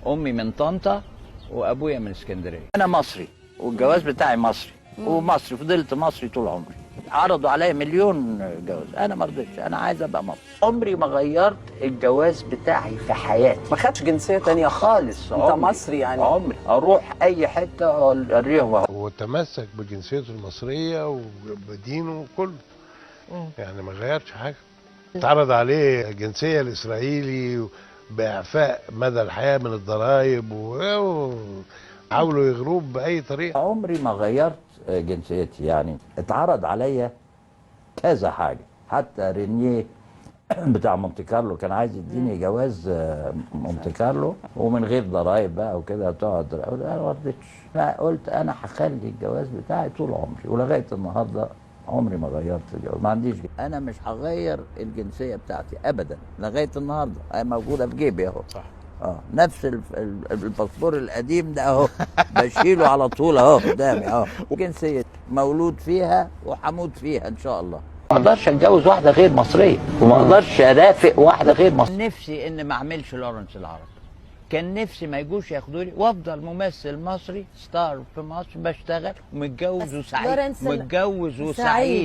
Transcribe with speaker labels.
Speaker 1: امي من طنطا وابويا من اسكندريه. انا مصري والجواز بتاعي مصري ومصري، فضلت مصري طول عمري. عرضوا عليا مليون جواز، انا ما رضيتش، انا عايز ابقى مصري. عمري ما غيرت الجواز بتاعي في حياتي.
Speaker 2: ما خدش جنسيه تانية
Speaker 1: خالص.
Speaker 2: انت مصري يعني؟
Speaker 1: عمري اروح اي حته اوريهم.
Speaker 3: هو تمسك بجنسيته المصريه وبدينه وكله، يعني ما غيرش حاجه. اتعرض عليه الجنسيه الاسرائيلي باعفاء مدى الحياه من الضرائب وحاولوا يغروه باي طريقه.
Speaker 1: عمري ما غيرت جنسيتي، يعني اتعرض عليا كذا حاجه، حتى رينيه بتاع مونتي كارلو كان عايز يديني جواز مونتي كارلو ومن غير ضرايب بقى وكده تقعد. انا ما رضيتش، فقلت انا هخلي الجواز بتاعي طول عمري، ولغايه النهارده عمري ما غيرت الجواز، ما عنديش انا مش هغير الجنسيه بتاعتي ابدا لغايه النهارده، هي موجوده في جيبي اهو.
Speaker 3: صح.
Speaker 1: نفس الباسبور القديم ده اهو بشيله على طول اهو قدامي اهو، وجنسيه مولود فيها وحموت فيها ان شاء الله. ما اقدرش اتجوز واحده غير مصريه، وما اقدرش ارافق واحده غير مصريه. نفسي ان ما اعملش لورنس العرب، كان نفسي ما يجوش ياخدوني وافضل ممثل مصري ستار في مصر، بشتغل ومتجوز وسعيد، متجوز وسعيد.